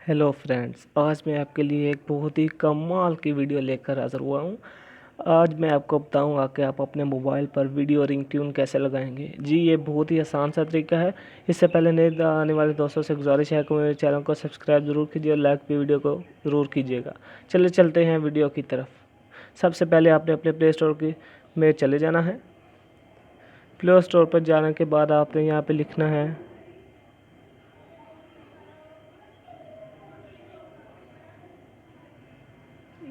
Hello friends, आज मैं आपके लिए एक बहुत ही कमाल की वीडियो लेकर हाज़िर हुआ हूँ। आज मैं आपको बताऊंगा कि आप अपने मोबाइल पर वीडियो रिंगटोन कैसे लगाएंगे। जी, ये बहुत ही आसान सा तरीका है। इससे पहले नए आने वाले दोस्तों से गुजारिश है कि मेरे चैनल को सब्सक्राइब ज़रूर कीजिए और लाइक भी वीडियो को ज़रूर कीजिएगा। चलिए चलते हैं वीडियो की तरफ। सबसे पहले आपने अपने प्ले स्टोर में चले जाना है। प्ले स्टोर पर जाने के बाद आपने यहाँ पर लिखना है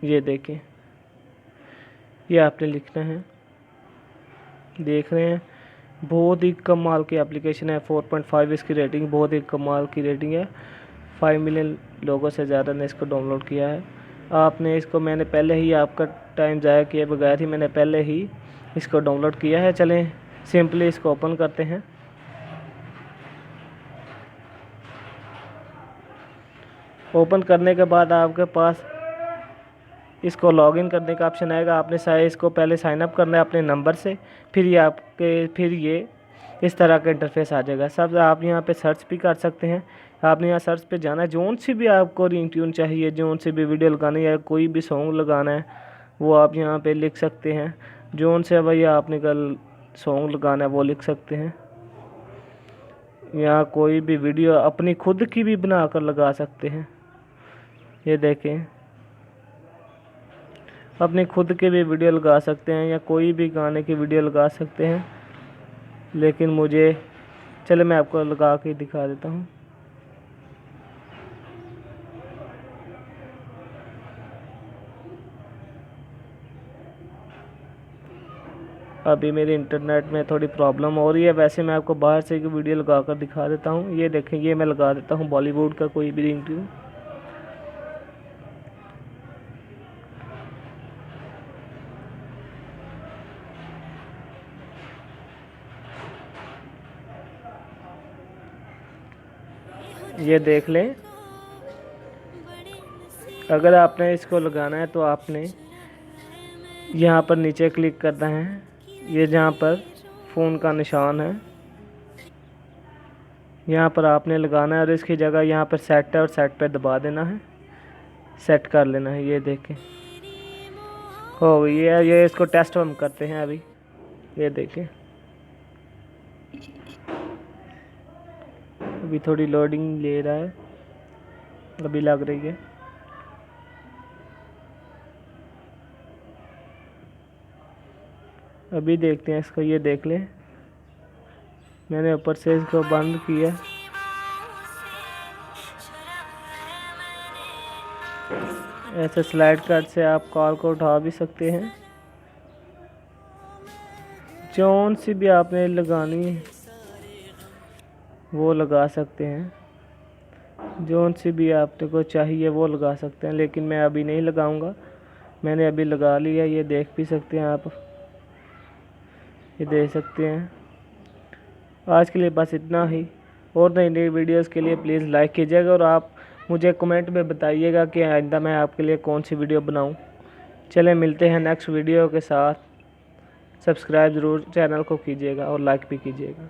ये देखें, ये आपने लिखना है। देख रहे हैं, बहुत ही कमाल की एप्लीकेशन है। 4.5 इसकी रेटिंग, बहुत ही कमाल की रेटिंग है। 5 मिलियन लोगों से ज़्यादा ने इसको डाउनलोड किया है। आपने इसको, मैंने पहले ही आपका टाइम ज़ाया किए बगैर ही मैंने पहले ही इसको डाउनलोड किया है। चलें सिंपली इसको ओपन करते हैं। ओपन करने के बाद आपके पास इसको लॉगिन करने का ऑप्शन आएगा। आपने इसको पहले साइन अप करना है अपने नंबर से, फिर ये इस तरह का इंटरफेस आ जाएगा। सब आप यहाँ पे सर्च भी कर सकते हैं। आपने यहाँ सर्च पे जाना है, जोन सी भी आपको रिंगटोन चाहिए, जोन से भी वीडियो लगानी है, कोई भी सॉन्ग लगाना है, वो आप यहाँ पे लिख सकते हैं। जोन से भैया आपने कल सॉन्ग लगाना है वो लिख सकते हैं। यहाँ कोई भी वीडियो अपनी खुद की भी बना कर लगा सकते हैं। ये देखें, अपने खुद के भी वीडियो लगा सकते हैं या कोई भी गाने की वीडियो लगा सकते हैं। लेकिन चलो मैं आपको लगा के दिखा देता हूँ। अभी मेरे इंटरनेट में थोड़ी प्रॉब्लम हो रही है। वैसे मैं आपको बाहर से एक वीडियो लगा कर दिखा देता हूँ। ये देखें, ये मैं लगा देता हूँ बॉलीवुड का कोई भी रिंगटोन। ये देख लें, अगर आपने इसको लगाना है तो आपने यहाँ पर नीचे क्लिक करना है। ये जहाँ पर फ़ोन का निशान है, यहाँ पर आपने लगाना है और इसकी जगह यहाँ पर सेट है और सेट पे दबा देना है, सेट कर लेना है। ये देखें, हो गई है। ये इसको टेस्ट हम करते हैं अभी। ये देखें, अभी थोड़ी लोडिंग ले रहा है, अभी लग रही है। अभी देखते हैं इसको। ये देख लें, मैंने ऊपर से इसको बंद किया। ऐसे स्लाइड कार्ड से आप कॉल को उठा भी सकते हैं। जौन सी भी आपने लगानी है वो लगा सकते हैं। जौन सी भी आपको को चाहिए वो लगा सकते हैं, लेकिन मैं अभी नहीं लगाऊंगा। मैंने अभी लगा लिया। ये देख भी सकते हैं आप, ये देख सकते हैं। आज के लिए बस इतना ही। और नई नई वीडियोस के लिए प्लीज़ लाइक कीजिएगा और आप मुझे कमेंट में बताइएगा कि आइंदा मैं आपके लिए कौन सी वीडियो बनाऊं। चलें मिलते हैं नेक्स्ट वीडियो के साथ। सब्सक्राइब ज़रूर चैनल को कीजिएगा और लाइक भी कीजिएगा।